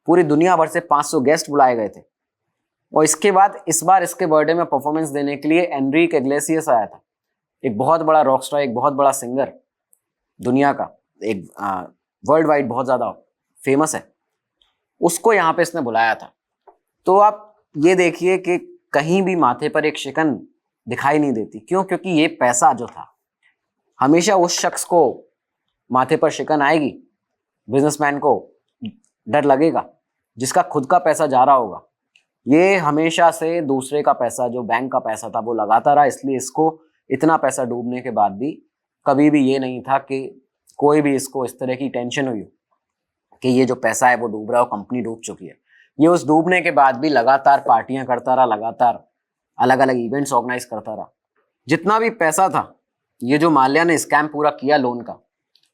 B: पूरी दुनिया भर से 500 गेस्ट बुलाए गए थे, और इसके बाद इस बार इसके बर्थडे में परफॉर्मेंस देने के लिए एनरिक इग्लेसियस आया था, एक बहुत बड़ा रॉक स्टार, एक बहुत बड़ा सिंगर, दुनिया का एक वर्ल्ड वाइड बहुत ज्यादा फेमस है, उसको यहाँ पे इसने बुलाया था। तो आप ये देखिए कि कहीं भी माथे पर एक शिकन दिखाई नहीं देती। क्यों? क्योंकि ये पैसा जो था, हमेशा उस शख्स को माथे पर शिकन आएगी, बिजनेसमैन को डर लगेगा जिसका खुद का पैसा जा रहा होगा। ये हमेशा से दूसरे का पैसा, जो बैंक का पैसा था, वो लगाता रहा। इसलिए इसको इतना पैसा डूबने के बाद भी कभी भी ये नहीं था कि कोई भी इसको इस तरह की टेंशन हुई कि ये जो पैसा है वो डूब रहा हो, कंपनी डूब चुकी है। ये उस डूबने के बाद भी लगातार पार्टियां करता रहा, लगातार अलग अलग इवेंट्स ऑर्गेनाइज करता रहा। जितना भी पैसा था, ये जो माल्या ने स्कैम पूरा किया लोन का,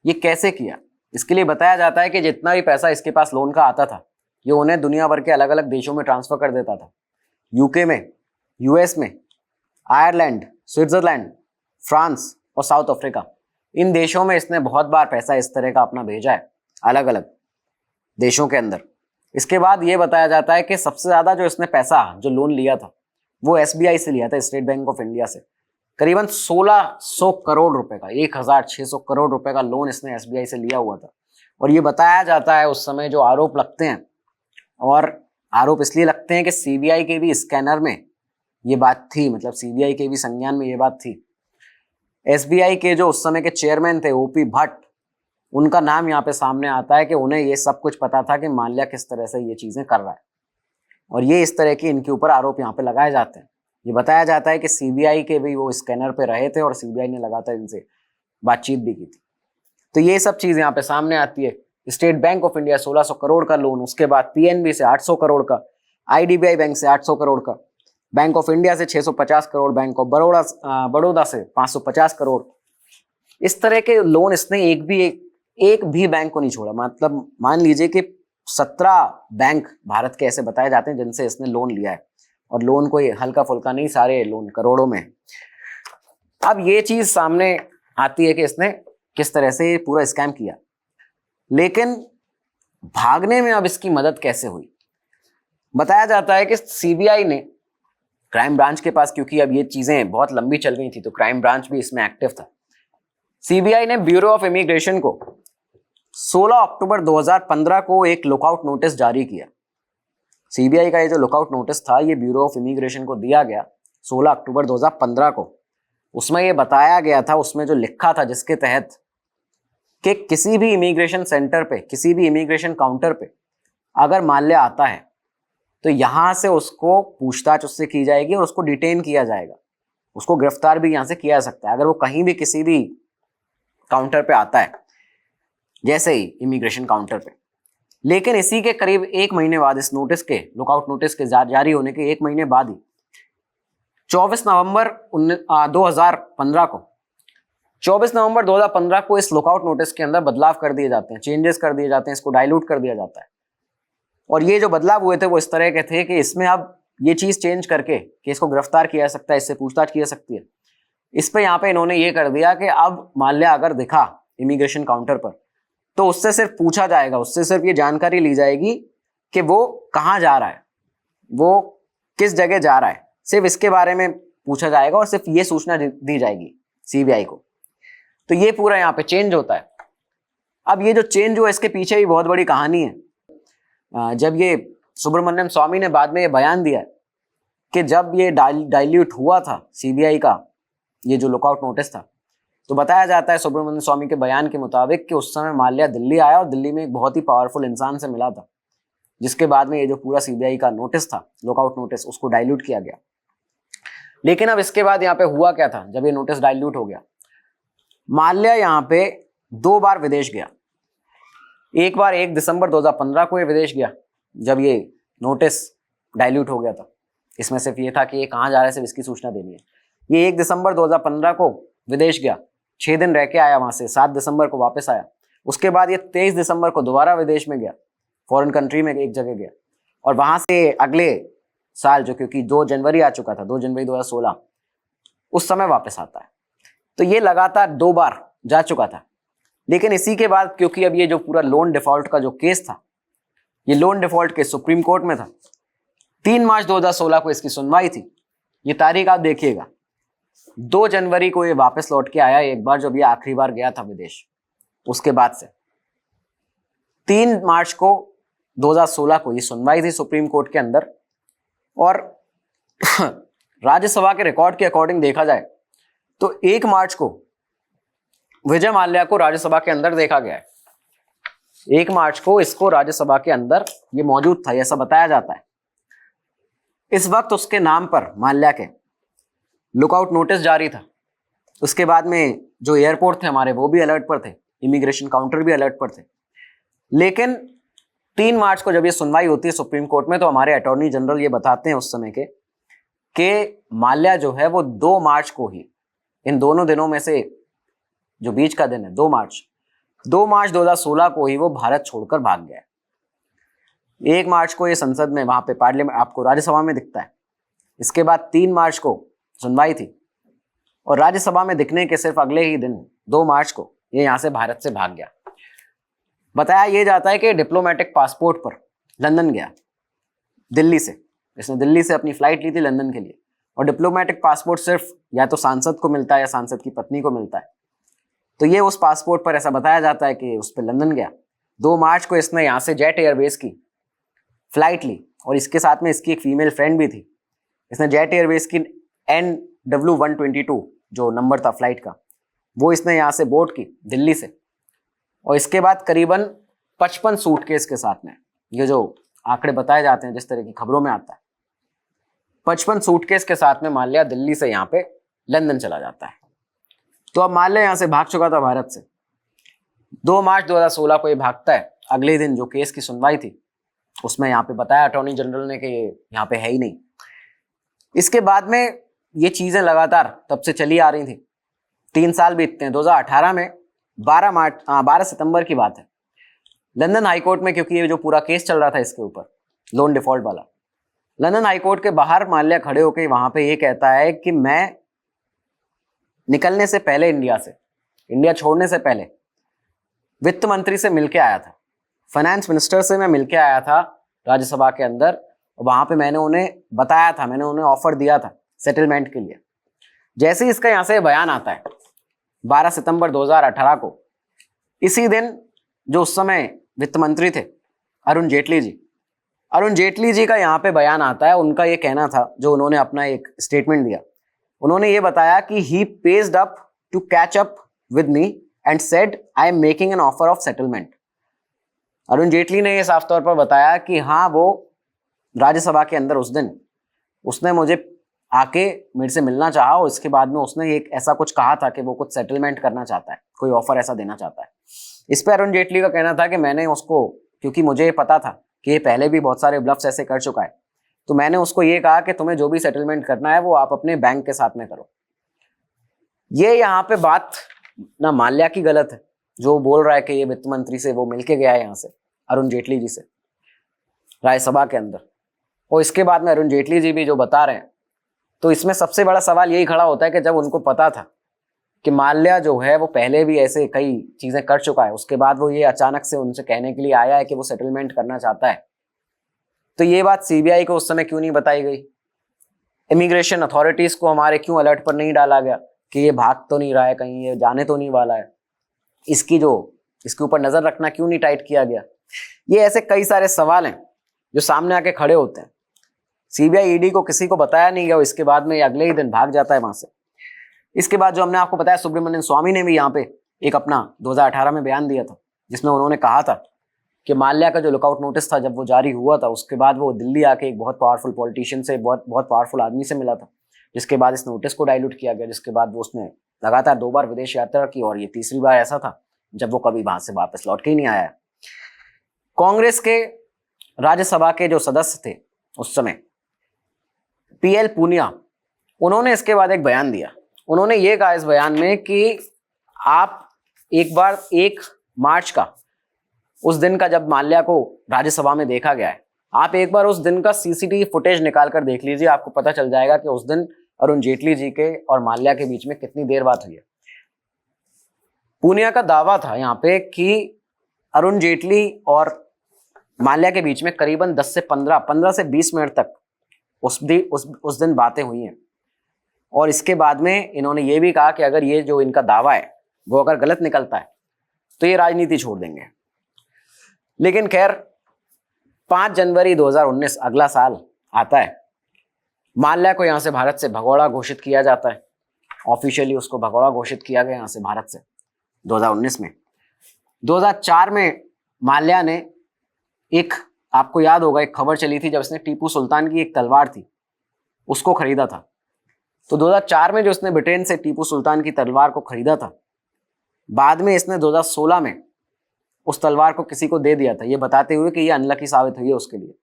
B: ये कैसे किया, इसके लिए बताया जाता है कि जितना भी पैसा इसके पास लोन का आता था, ये उन्हें दुनिया भर के अलग अलग देशों में ट्रांसफर कर देता था। यूके में, यूएस में, आयरलैंड, स्विट्जरलैंड, फ्रांस और साउथ अफ्रीका, इन देशों में इसने बहुत बार पैसा इस तरह का अपना भेजा है, अलग अलग देशों के अंदर। इसके बाद ये बताया जाता है कि सबसे ज्यादा जो इसने पैसा, जो लोन लिया था, वो एसबीआई से लिया था, स्टेट बैंक ऑफ इंडिया से। करीबन 1600 करोड़ रुपए का, 1600 करोड़ रुपए का लोन इसने एसबीआई से लिया हुआ था। और ये बताया जाता है, उस समय जो आरोप लगते हैं, और आरोप इसलिए लगते हैं कि सीबीआई के भी स्कैनर में ये बात थी, मतलब सीबीआई के भी संज्ञान में ये बात थी। एसबीआई के जो उस समय के चेयरमैन थे ओपी भट्ट, उनका नाम यहाँ पे सामने आता है कि उन्हें ये सब कुछ पता था कि माल्या किस तरह से ये चीजें कर रहा है, और ये इस तरह की इनके ऊपर आरोप यहाँ पे लगाए जाते हैं। ये बताया जाता है कि सीबीआई के भी वो स्कैनर पे रहे थे और सीबीआई ने लगातार इनसे बातचीत भी की थी। तो ये सब चीज यहाँ पे सामने आती है। State bank of India 1600 crore का लोन, उसके बाद पीएनबी से 800 करोड़ का, आईडीबीआई बैंक से 800 करोड़ का, बैंक ऑफ इंडिया से 650 करोड़, बैंक ऑफ बड़ौदा से 550 करोड़। इस तरह के लोन इसने एक भी बैंक को नहीं छोड़ा। मतलब मान लीजिए कि 17 बैंक भारत के ऐसे बताए जाते हैं जिनसे इसने लोन लिया है, और लोन कोई हल्का फुल्का नहीं, सारे लोन करोड़ों में। अब ये चीज सामने आती है कि इसने किस तरह से पूरा स्कैम किया, लेकिन भागने में अब इसकी मदद कैसे हुई। बताया जाता है कि सीबीआई ने क्राइम ब्रांच के पास, क्योंकि अब ये चीजें बहुत लंबी चल गई थी तो क्राइम ब्रांच भी इसमें एक्टिव था, सीबीआई ने ब्यूरो ऑफ इमिग्रेशन को 16 अक्टूबर 2015 को एक लुकआउट नोटिस जारी किया। सीबीआई का ये जो लुकआउट नोटिस था ये ब्यूरो ऑफ इमिग्रेशन को दिया गया 16 अक्टूबर 2015 को। उसमें ये बताया गया था, उसमें जो लिखा था जिसके तहत कि किसी भी इमिग्रेशन सेंटर पे, किसी भी इमिग्रेशन काउंटर पे अगर माल्या आता है तो यहां से उसको पूछताछ उससे की जाएगी और उसको डिटेन किया जाएगा, उसको गिरफ्तार भी यहां से किया जा सकता है अगर वो कहीं भी किसी भी काउंटर पे आता है, जैसे ही इमिग्रेशन काउंटर पे। लेकिन इसी के करीब एक महीने बाद, इस नोटिस के, लुकआउट नोटिस के जारी होने के एक महीने बाद ही 24 नवंबर 2015 को इस लुकआउट नोटिस के अंदर बदलाव कर दिए जाते हैं, चेंजेस कर दिए जाते हैं, इसको डाइल्यूट कर दिया जाता है। और ये जो बदलाव हुए थे वो इस तरह के थे कि इसमें अब ये चीज चेंज करके कि इसको गिरफ्तार किया जा सकता है, इससे पूछताछ की जा सकती है, इस पे यहाँ पे इन्होंने ये कर दिया कि अब माल्या अगर दिखा इमिग्रेशन काउंटर पर तो उससे सिर्फ पूछा जाएगा, उससे सिर्फ ये जानकारी ली जाएगी कि वो कहाँ जा रहा है, वो किस जगह जा रहा है, सिर्फ इसके बारे में पूछा जाएगा और सिर्फ ये सूचना दी जाएगी सीबीआई को। तो ये पूरा यहाँ पे चेंज होता है। अब ये जो चेंज हुआ इसके पीछे भी बहुत बड़ी कहानी है। जब ये सुब्रमण्यम स्वामी ने बाद में ये बयान दिया कि जब ये डाइल्यूट हुआ था सीबीआई का ये जो लुकआउट नोटिस था, तो बताया जाता है सुब्रमण्यम स्वामी के बयान के मुताबिक कि उस समय माल्या दिल्ली आया और दिल्ली में एक बहुत ही पावरफुल इंसान से मिला था, जिसके बाद में ये जो पूरा सीबीआई का नोटिस था, लुकआउट नोटिस, उसको डाइल्यूट किया गया। लेकिन अब इसके बाद यहाँ पे हुआ क्या था, जब ये नोटिस डाइल्यूट हो गया, माल्या यहाँ पे 2 बार विदेश गया। एक बार 1 दिसंबर 2015 को ये विदेश गया जब ये नोटिस डाइल्यूट हो गया था। इसमें सिर्फ ये था कि ये कहाँ जा रहा है, सिर्फ इसकी सूचना देनी है। ये 1 दिसंबर 2015 को विदेश गया, 6 दिन रह के आया वहां से, 7 दिसंबर को वापस आया। उसके बाद ये 23 दिसंबर को दोबारा विदेश में गया, फॉरेन कंट्री में एक जगह गया, और वहां से अगले साल, जो क्योंकि 2 जनवरी आ चुका था, 2 जनवरी 2016, उस समय वापस आता है। तो ये लगातार 2 बार जा चुका था। लेकिन इसी के बाद, क्योंकि अब ये जो पूरा लोन डिफॉल्ट का जो केस था, ये loan default case supreme court में था, 3 मार्च 2016 को इसकी सुनवाई थी। ये तारीख आप देखिएगा, 2 जनवरी को ये वापस लौट के आया एक बार, जब ये आखिरी बार गया था विदेश। उसके बाद से 3 मार्च को 2016 को ये सुनवाई थी सुप्रीम कोर्ट के अंदर। और राज्यसभा के रिकॉर्ड के अकॉर्डिंग देखा जाए तो 1 मार्च को विजय माल्या को राज्यसभा के अंदर देखा गया है। 1 मार्च को इसको राज्यसभा के अंदर ये मौजूद था, ऐसा बताया जाता है। इस वक्त उसके नाम पर, माल्या के, लुकआउट नोटिस जारी था। उसके बाद में जो एयरपोर्ट थे हमारे, वो भी अलर्ट पर थे, इमिग्रेशन काउंटर भी अलर्ट पर थे। लेकिन 3 मार्च को जब ये सुनवाई होती है सुप्रीम कोर्ट में, तो हमारे अटॉर्नी जनरल ये बताते हैं उस समय के कि माल्या जो है वो 2 मार्च को ही, इन दोनों दिनों में से जो बीच का दिन है 2 मार्च 2016 को ही वो भारत छोड़कर भाग गया है। 1 मार्च को ये संसद में, वहां पे पार्लियामेंट, आपको राज्यसभा में दिखता है। इसके बाद 3 मार्च को सुनवाई थी, और राज्यसभा में दिखने के सिर्फ अगले ही दिन 2 मार्च को ये यहां से भारत से भाग गया। बताया ये जाता है कि डिप्लोमेटिक पासपोर्ट पर लंदन गया, दिल्ली से। इसने दिल्ली से अपनी फ्लाइट ली थी लंदन के लिए, और डिप्लोमेटिक पासपोर्ट सिर्फ या तो सांसद को मिलता है या सांसद की पत्नी को मिलता है। तो ये उस पासपोर्ट पर, ऐसा बताया जाता है कि उस पर लंदन गया। 2 मार्च को इसने यहाँ से जेट एयरवेज की फ्लाइट ली और इसके साथ में इसकी एक फीमेल फ्रेंड भी थी। इसने जेट एयरवेज की NW122 जो नंबर था फ्लाइट का, वो इसने यहाँ से बोर्ड की दिल्ली से। और इसके बाद करीबन 55 सूटकेस के साथ में, ये जो आंकड़े बताए जाते हैं जिस तरह की खबरों में आता है, 55 सूटकेस के साथ में माल्या दिल्ली से यहाँ पे लंदन चला जाता है। तो अब माल्या यहाँ से भाग चुका था भारत से। 2 मार्च 2016 को ये भागता है। अगले दिन जो केस की सुनवाई थी उसमें यहाँ पे बताया अटॉर्नी जनरल ने कि ये यहाँ पे है ही नहीं। इसके बाद में ये चीजें लगातार तब से चली आ रही थी। 3 साल बीतते हैं। 2018 में 12 सितंबर की बात है, लंदन हाईकोर्ट में, क्योंकि ये जो पूरा केस चल रहा था इसके ऊपर लोन डिफॉल्ट वाला, लंदन हाईकोर्ट के बाहर माल्या खड़े होकर वहां पे ये कहता है कि मैं निकलने से पहले इंडिया छोड़ने से पहले वित्त मंत्री से मिलके आया था, फाइनेंस मिनिस्टर से मैं मिलके आया था राज्यसभा के अंदर। वहां पे मैंने उन्हें बताया था, मैंने उन्हें ऑफर दिया था सेटलमेंट के लिए। जैसे ही इसका यहाँ से बयान आता है 12 सितंबर 2018 को, इसी दिन जो उस समय वित्त मंत्री थे अरुण जेटली जी का यहाँ पे बयान आता है। उनका ये कहना था, जो उन्होंने अपना एक स्टेटमेंट दिया, उन्होंने ये बताया कि he paged up to catch up with me and said I am making an offer of settlement. Arun Jaitley ने ये साफ तौर पर बताया कि हाँ, वो राज्यसभा के अंदर उस दिन उसने मुझे आके मेरे से मिलना चाहा और इसके बाद में उसने एक ऐसा कुछ कहा था कि वो कुछ सेटलमेंट करना चाहता है, कोई ऑफर ऐसा देना चाहता है। इस पर अरुण जेटली का कहना था कि मैंने उसको, क्योंकि मुझे पता था कि ये पहले भी बहुत सारे ब्लफ्स ऐसे कर चुका है, तो मैंने उसको ये कहा कि तुम्हें जो भी सेटलमेंट करना है वो आप अपने बैंक के साथ में करो। ये यहाँ पे बात ना माल्या की गलत है, जो बोल रहा है कि ये वित्त मंत्री से वो मिलके गया है यहाँ से अरुण जेटली जी से राज्यसभा के अंदर। और इसके बाद में अरुण जेटली जी भी जो बता रहे हैं, तो इसमें सबसे बड़ा सवाल यही खड़ा होता है कि जब उनको पता था कि माल्या जो है वो पहले भी ऐसे कई चीजें कर चुका है, उसके बाद वो ये अचानक से उनसे कहने के लिए आया है कि वो सेटलमेंट करना चाहता है, तो ये बात सीबीआई को उस समय क्यों नहीं बताई गई? इमिग्रेशन अथॉरिटीज को हमारे क्यों अलर्ट पर नहीं डाला गया कि ये भाग तो नहीं रहा है कहीं, ये जाने तो नहीं वाला है? इसके ऊपर नजर रखना क्यों नहीं टाइट किया गया? ये ऐसे कई सारे सवाल हैं जो सामने आके खड़े होते हैं। सीबीआई ईडी को किसी को बताया नहीं गया, इसके बाद में अगले ही दिन भाग जाता है वहां से। इसके बाद जो हमने आपको बताया, सुब्रमण्यम स्वामी ने भी यहाँ पे एक अपना 2018 में बयान दिया था, जिसमें उन्होंने कहा था कि माल्या का जो लुकआउट नोटिस था जब वो जारी हुआ था, उसके बाद वो दिल्ली आके एक बहुत पावरफुल पॉलिटिशियन से, बहुत पावरफुल आदमी से मिला था, जिसके बाद इस नोटिस को डाइल्यूट किया गया, जिसके बाद वो उसने लगातार 2 बार विदेश यात्रा की और ये तीसरी बार ऐसा था जब वो कभी वहां से वापस लौट के ही नहीं आया। कांग्रेस के राज्यसभा के जो सदस्य थे उस समय, PL पूनिया, उन्होंने इसके बाद एक बयान दिया। उन्होंने ये कहा इस बयान में कि आप एक बार 1 मार्च का, उस दिन का जब माल्या को राज्यसभा में देखा गया है, आप एक बार उस दिन का CCTV फुटेज निकाल कर देख लीजिए, आपको पता चल जाएगा कि उस दिन अरुण जेटली जी के और माल्या के बीच में कितनी देर बात हुई है। पूनिया का दावा था यहाँ पे कि अरुण जेटली और माल्या के बीच में करीबन 10 से 15 से 20 मिनट तक उस दिन बातें हुई हैं। और इसके बाद में इन्होंने ये भी कहा कि अगर ये जो इनका दावा है वो अगर गलत निकलता है तो ये राजनीति छोड़ देंगे। लेकिन खैर 5 जनवरी 2019 अगला साल आता है, माल्या को यहाँ से भारत से भगोड़ा घोषित किया जाता है। ऑफिशियली उसको भगोड़ा घोषित किया गया यहाँ से भारत से 2019 में। 2004 में माल्या ने एक, आपको याद होगा, एक खबर चली थी जब इसने टीपू सुल्तान की एक तलवार थी उसको खरीदा था। तो 2004 में जो इसने ब्रिटेन से टीपू सुल्तान की तलवार को खरीदा था, बाद में इसने 2016 में उस तलवार को किसी को दे दिया था, ये बताते हुए कि ये अनलकी साबित हुई है उसके लिए।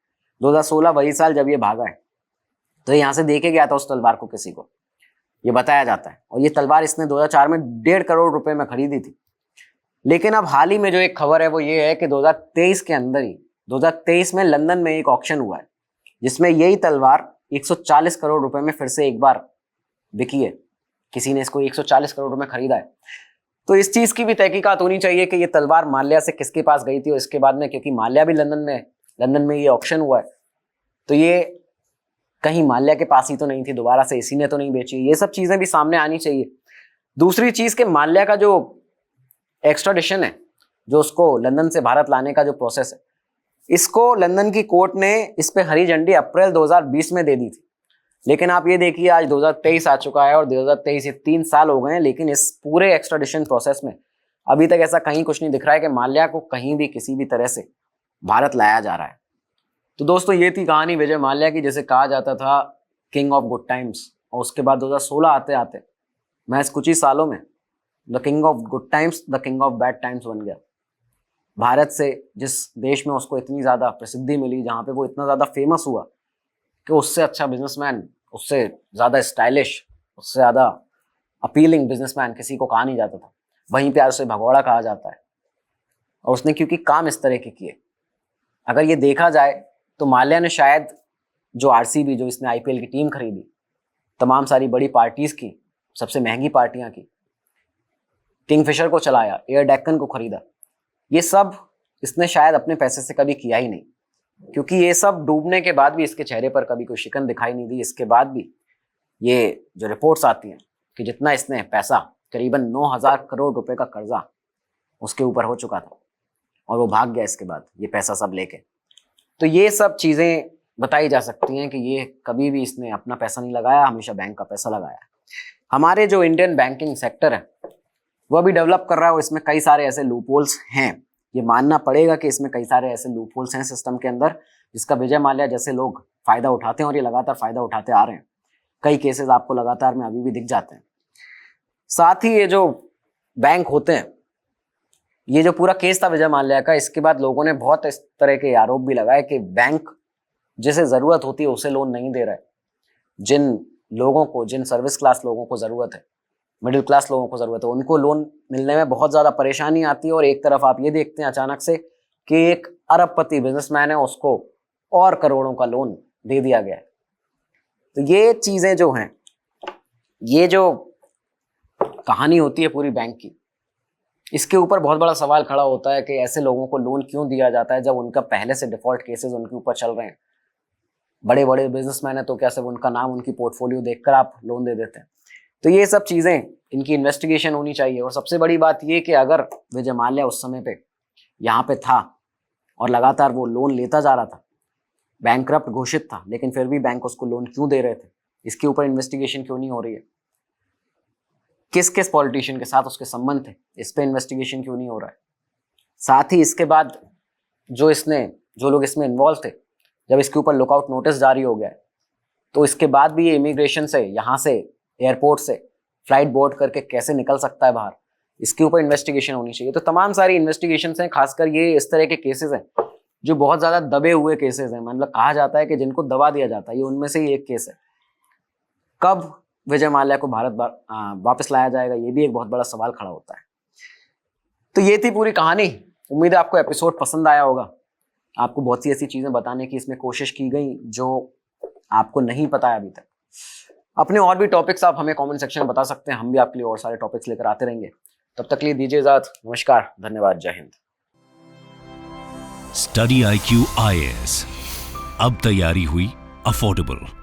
B: 2016 वही साल जब ये भागा है, तो यहाँ से देके गया था उस तलवार को किसी को, ये बताया जाता है। और ये तलवार इसने 2004 में 1.5 करोड़ रुपए में खरीदी थी। लेकिन अब हाल ही में जो एक खबर है वो ये है कि 2023 के अंदर ही, 2023 में लंदन में एक ऑक्शन हुआ है जिसमें यही तलवार 140 करोड़ रुपए में फिर से एक बार बिकी है। किसी ने इसको 140 करोड़ रुपए खरीदा है। तो इस चीज की भी तहकीकात होनी चाहिए कि ये तलवार माल्या से किसके पास गई थी। और इसके बाद में, क्योंकि माल्या भी लंदन में ये ऑक्शन हुआ है, तो ये कहीं माल्या के पास ही तो नहीं थी, दोबारा से इसी ने तो नहीं बेची। ये सब चीजें भी सामने आनी चाहिए। दूसरी चीज के माल्या का जो एक्स्ट्राडिशन है, जो उसको लंदन से भारत लाने का जो प्रोसेस है, इसको लंदन की कोर्ट ने इस पे हरी झंडी अप्रैल 2020 में दे दी थी। लेकिन आप ये देखिए आज 2023 आ चुका है और 2023 से 3 साल हो गए हैं, लेकिन इस पूरे एक्स्ट्राडिशन प्रोसेस में अभी तक ऐसा कहीं कुछ नहीं दिख रहा है कि माल्या को कहीं भी किसी भी तरह से भारत लाया जा रहा है। तो दोस्तों ये थी कहानी विजय माल्या की, जैसे कहा जाता था किंग ऑफ गुड टाइम्स, और उसके बाद 2016 आते आते महज कुछ ही सालों में the king of good times the king of bad times बन गया। भारत से जिस देश में उसको इतनी ज़्यादा प्रसिद्धि मिली, जहाँ पे वो इतना ज़्यादा फेमस हुआ कि उससे अच्छा बिजनेसमैन, उससे ज़्यादा स्टाइलिश, उससे ज़्यादा अपीलिंग बिजनेसमैन किसी को कहा नहीं जाता था, वहीं पे आज उसे भगौड़ा कहा जाता है। और उसने क्योंकि काम इस तरह के किए, अगर ये देखा जाए तो माल्या ने शायद जो आरसीबी, जो इसने आईपीएल की टीम खरीदी, तमाम सारी बड़ी पार्टीज की, सबसे महंगी पार्टियां की, किंगफिशर को चलाया, एयर डेक्कन को खरीदा, ये सब इसने शायद अपने पैसे से कभी किया ही नहीं, क्योंकि ये सब डूबने के बाद भी इसके चेहरे पर कभी कोई शिकन दिखाई नहीं दी। इसके बाद भी ये जो रिपोर्ट्स आती हैं कि जितना इसने पैसा, करीबन 9,000 करोड़ रुपए का कर्जा उसके ऊपर हो चुका था और वो भाग गया इसके बाद ये पैसा सब लेके। तो ये सब चीज़ें बताई जा सकती हैं कि ये कभी भी इसने अपना पैसा नहीं लगाया, हमेशा बैंक का पैसा लगाया। हमारे जो इंडियन बैंकिंग सेक्टर है वह भी डेवलप कर रहा है और इसमें कई सारे ऐसे लूपहोल्स हैं, ये मानना पड़ेगा कि इसमें कई सारे ऐसे लूपहोल्स हैं सिस्टम के अंदर, जिसका विजय माल्या जैसे लोग फायदा उठाते हैं और ये लगातार फायदा उठाते आ रहे हैं। कई केसेस आपको लगातार में अभी भी दिख जाते हैं। साथ ही ये जो बैंक होते हैं, ये जो पूरा केस था विजय माल्या का, इसके बाद लोगों ने बहुत इस तरह के आरोप भी लगाए कि बैंक जिसे जरूरत होती है उसे लोन नहीं दे रहा है। जिन लोगों को, जिन सर्विस क्लास लोगों को जरूरत है, मिडिल क्लास लोगों को जरूरत है, उनको लोन मिलने में बहुत ज्यादा परेशानी आती है। और एक तरफ आप ये देखते हैं अचानक से कि एक अरबपति बिजनेसमैन है, उसको और करोड़ों का लोन दे दिया गया है। तो ये चीजें जो हैं, ये जो कहानी होती है पूरी बैंक की, इसके ऊपर बहुत बड़ा सवाल खड़ा होता है कि ऐसे लोगों को लोन क्यों दिया जाता है जब उनका पहले से डिफॉल्ट केसेस उनके ऊपर चल रहे हैं। बड़े बड़े बिजनेसमैन है तो क्या सिर्फ उनका नाम, उनकी पोर्टफोलियो देखकर आप लोन दे देते हैं? तो ये सब चीजें, इनकी इन्वेस्टिगेशन होनी चाहिए। और सबसे बड़ी बात ये कि अगर विजय माल्या उस समय पे यहाँ पे था और लगातार वो लोन लेता जा रहा था, बैंकरप्ट घोषित था, लेकिन फिर भी बैंक उसको लोन क्यों दे रहे थे, इसके ऊपर इन्वेस्टिगेशन क्यों नहीं हो रही है? किस किस पॉलिटिशियन के साथ उसके संबंध थे, इस पे इन्वेस्टिगेशन क्यों नहीं हो रहा है? साथ ही इसके बाद जो लोग इसमें इन्वॉल्व थे, जब इसके ऊपर लुकआउट नोटिस जारी हो गया है, तो इसके बाद भी ये इमिग्रेशन से, यहाँ से एयरपोर्ट से फ्लाइट बोर्ड करके कैसे निकल सकता है बाहर, इसके ऊपर इन्वेस्टिगेशन होनी चाहिए। तो तमाम सारी इन्वेस्टिगेशंस हैं, खासकर ये इस तरह के केसेस हैं जो बहुत ज्यादा दबे हुए केसेस हैं, मतलब कहा जाता है कि जिनको दबा दिया जाता है, ये उनमें से ही एक केस है। कब विजय माल्या को भारत वापस लाया जाएगा, ये भी एक बहुत बड़ा सवाल खड़ा होता है। तो ये थी पूरी कहानी। उम्मीद है आपको एपिसोड पसंद आया होगा। आपको बहुत सी ऐसी चीजें बताने की इसमें कोशिश की गई जो आपको नहीं पता है अभी तक। अपने और भी टॉपिक्स आप हमें कमेंट सेक्शन में बता सकते हैं, हम भी आपके लिए और सारे टॉपिक्स लेकर आते रहेंगे। तब तक के लिए दीजिए इजाजत। नमस्कार, धन्यवाद, जय हिंद।
A: स्टडी IQ IAS, अब तैयारी हुई अफोर्डेबल।